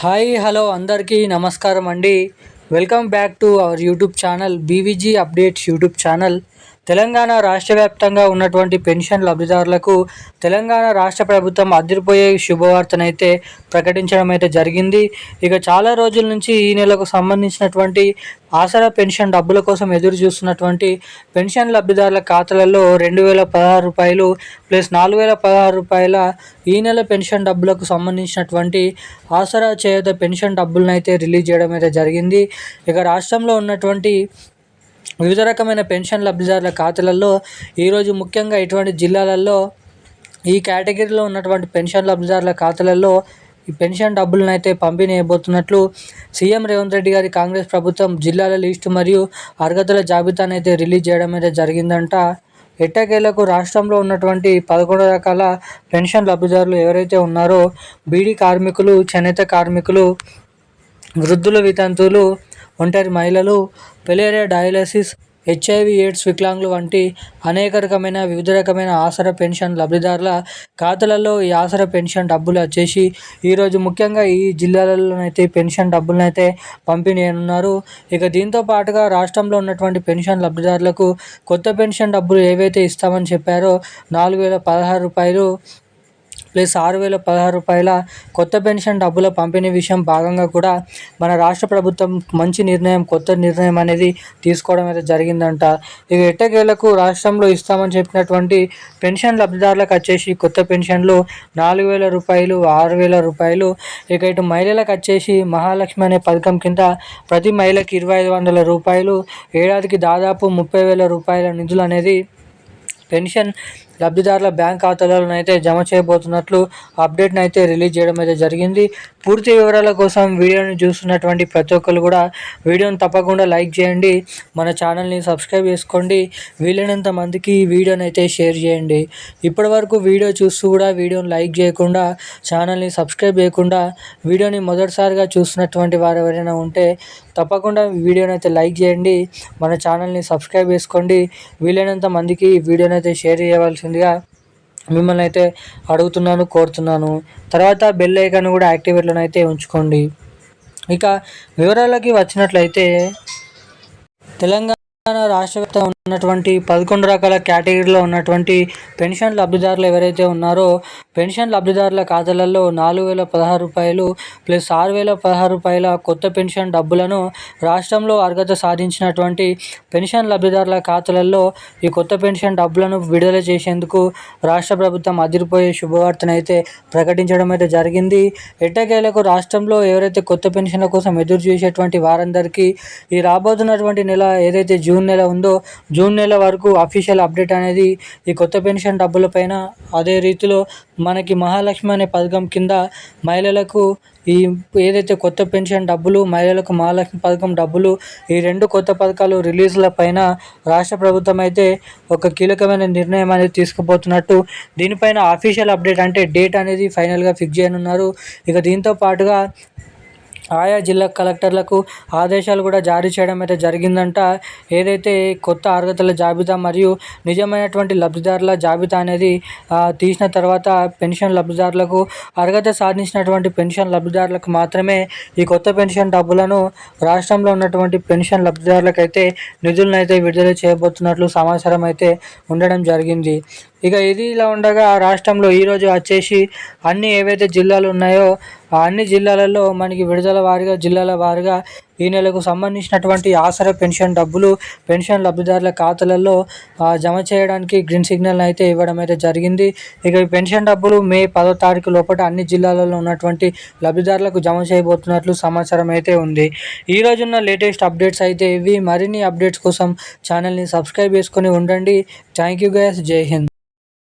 Hi hello అందరికీ నమస్కారం అండి. Welcome back to our YouTube channel BVG updates YouTube channel. Telangana రాష్ట్ర వ్యాప్తంగా ఉన్నటువంటి పెన్షన్ లబ్ధిదారులకు తెలంగాణ రాష్ట్ర ప్రభుత్వం అదిరిపోయే శుభవార్తనైతే ప్రకటించడం అయితే జరిగింది. ఇక చాలా రోజుల నుంచి ఈ నెలకు సంబంధించినటువంటి ఆసరా పెన్షన్ డబ్బుల కోసం ఎదురు చూస్తున్నటువంటి పెన్షన్ లబ్ధిదారుల ఖాతాలలో రూ. 2016 ప్లస్ రూ. 4016 ఈ నెల పెన్షన్ డబ్బులకు సంబంధించినటువంటి ఆసరా చేయూత పెన్షన్ డబ్బులను అయితే రిలీజ్ చేయడం అయితే జరిగింది. ఇక రాష్ట్రంలో ఉన్నటువంటి వివిధ రకమైన పెన్షన్ లబ్ధిదారుల ఖాతాలలో ఈరోజు ముఖ్యంగా ఇటువంటి జిల్లాలలో ఈ కేటగిరీలో ఉన్నటువంటి పెన్షన్ లబ్ధిదారుల ఖాతాలలో ఈ పెన్షన్ డబ్బులను అయితే పంపిణీ అయిపోతున్నట్లు సీఎం రేవంత్ రెడ్డి గారి కాంగ్రెస్ ప్రభుత్వం జిల్లాల లిస్టు మరియు అర్హతల జాబితాను అయితే రిలీజ్ చేయడం అయితే జరిగిందంట. ఎట్టకేలకు రాష్ట్రంలో ఉన్నటువంటి 11 రకాల పెన్షన్ లబ్ధిదారులు ఎవరైతే ఉన్నారో బీడీ కార్మికులు, చేనేత కార్మికులు, వృద్ధులు, వితంతువులు, ఒంటరి మహిళలు, పెలేరియా డయాలసిస్, హెచ్ఐవి ఎయిడ్స్ వికలాంగులు వంటి అనేక రకమైన వివిధ రకమైన ఆసరా పెన్షన్ లబ్ధిదారుల ఖాతాలలో ఈ ఆసరా పెన్షన్ డబ్బులు వచ్చేసి ఈరోజు ముఖ్యంగా ఈ జిల్లాలలోనైతే పెన్షన్ డబ్బులను అయితే పంపిణీ చేయనున్నారు. ఇక దీంతో పాటుగా రాష్ట్రంలో ఉన్నటువంటి పెన్షన్ లబ్ధిదారులకు కొత్త పెన్షన్ డబ్బులు ఏవైతే ఇస్తామని చెప్పారో రూ. 4016 ప్లస్ రూ. 6016 కొత్త పెన్షన్ డబ్బుల పంపిణీ విషయం భాగంగా కూడా మన రాష్ట్ర ప్రభుత్వం మంచి నిర్ణయం, కొత్త నిర్ణయం అనేది తీసుకోవడం అయితే జరిగిందంట. ఇక ఎట్టకేలకు రాష్ట్రంలో ఇస్తామని చెప్పినటువంటి పెన్షన్ లబ్ధిదారులకు వచ్చేసి కొత్త పెన్షన్లు రూ. 4000, రూ. 6000. ఇక ఇటు మహిళలకు వచ్చేసి మహాలక్ష్మి అనే పథకం కింద ప్రతి మహిళకి రూ. 2500, ఏడాదికి దాదాపు రూ. 30,000 నిధులు అనేది పెన్షన్ లబ్ధిదారుల బ్యాంక్ ఖాతాలను అయితే జమ చేయబోతున్నట్లు అప్డేట్ని అయితే రిలీజ్ చేయడం అయితే జరిగింది. పూర్తి వివరాల కోసం వీడియోని చూస్తున్నటువంటి ప్రతి ఒక్కరు కూడా వీడియోని తప్పకుండా లైక్ చేయండి, మన ఛానల్ని సబ్స్క్రైబ్ చేసుకోండి, వీలైనంత మందికి ఈ వీడియోని అయితే షేర్ చేయండి. ఇప్పటివరకు వీడియో చూస్తూ కూడా వీడియోని లైక్ చేయకుండా, ఛానల్ని సబ్స్క్రైబ్ చేయకుండా వీడియోని మొదటిసారిగా చూస్తున్నటువంటి వారు ఎవరైనా ఉంటే తప్పకుండా వీడియోని అయితే లైక్ చేయండి, మన ఛానల్ని సబ్స్క్రైబ్ చేసుకోండి, వీలైనంత మందికి ఈ వీడియోని అయితే షేర్ చేయవలసిందిగా మిమ్మల్ని అయితే అడుగుతున్నాను, కోరుతున్నాను. తర్వాత బెల్ ఐకాన్ కూడా యాక్టివేట్లోనే అయితే ఉంచుకోండి. ఇక వివరాలకి వచ్చినట్లయితే తెలంగాణ రాష్ట్ర వ్యాప్తంగా ఉన్నటువంటి 11 రకాల కేటగిరీలో ఉన్నటువంటి పెన్షన్ లబ్ధిదారులు ఎవరైతే ఉన్నారో పెన్షన్ లబ్ధిదారుల ఖాతాలలో రూ. 4016 ప్లస్ రూ. 6016 కొత్త పెన్షన్ డబ్బులను రాష్ట్రంలో అర్హత సాధించినటువంటి పెన్షన్ లబ్ధిదారుల ఖాతాలలో ఈ కొత్త పెన్షన్ డబ్బులను విడుదల చేసేందుకు రాష్ట్ర ప్రభుత్వం అదిరిపోయే శుభవార్తను అయితే ప్రకటించడం అయితే జరిగింది. ఎట్టకేలకు రాష్ట్రంలో ఎవరైతే కొత్త పెన్షన్ల కోసం ఎదురు చూసేటువంటి వారందరికీ ఈ రాబోతున్నటువంటి నెల ఏదైతే జూన్ నెల ఉందో జూన్ నెల వరకు అఫీషియల్ అప్డేట్ అనేది ఈ కొత్త పెన్షన్ డబ్బుల పైన, అదే రీతిలో మనకి మహాలక్ష్మి అనే పథకం కింద మహిళలకు ఈ ఏదైతే కొత్త పెన్షన్ డబ్బులు, మహిళలకు మహాలక్ష్మి పథకం డబ్బులు, ఈ రెండు కొత్త పథకాలు రిలీజ్ల పైన రాష్ట్ర ప్రభుత్వం అయితే ఒక కీలకమైన నిర్ణయం అనేది తీసుకుపోతున్నట్టు దీనిపైన అఫీషియల్ అప్డేట్ అంటే డేట్ అనేది ఫైనల్గా ఫిక్స్ చేయనున్నారు. ఇక దీంతో పాటుగా ఆయా జిల్లా కలెక్టర్లకు ఆదేశాలు కూడా జారీ చేయడం అయితే జరిగిందంట. ఏదైతే కొత్త అర్హతల జాబితా మరియు నిజమైనటువంటి లబ్ధిదారుల జాబితా అనేది తీసిన తర్వాత పెన్షన్ లబ్ధిదారులకు అర్హత సాధించినటువంటి పెన్షన్ లబ్ధిదారులకు మాత్రమే ఈ కొత్త పెన్షన్ డబ్బులను రాష్ట్రంలో ఉన్నటువంటి పెన్షన్ లబ్ధిదారులకు అయితే నిధులను అయితే విడుదల చేయబోతున్నట్లు సమాచారం అయితే ఉండడం జరిగింది. ఇక ఇది ఇలా ఉండగా రాష్ట్రంలో ఈరోజు వచ్చేసి అన్ని ఏవైతే జిల్లాలు ఉన్నాయో ఆ అన్ని జిల్లాలలో మనకి విడుదల వారీగా, జిల్లాల వారీగా ఈ నెలకు సంబంధించినటువంటి ఆసరా పెన్షన్ డబ్బులు పెన్షన్ లబ్ధిదారుల ఖాతాలలో జమ చేయడానికి గ్రీన్ సిగ్నల్ అయితే ఇవ్వడం అయితే జరిగింది. ఇక ఈ పెన్షన్ డబ్బులు మే 10వ తారీఖు లోపల అన్ని జిల్లాలలో ఉన్నటువంటి లబ్ధిదారులకు జమ చేయబోతున్నట్లు సమాచారం అయితే ఉంది. ఈ రోజున్న లేటెస్ట్ అప్డేట్స్ అయితే ఇవి. మరిన్ని అప్డేట్స్ కోసం ఛానల్ని సబ్స్క్రైబ్ చేసుకొని ఉండండి. Thank you guys. జై హింద్.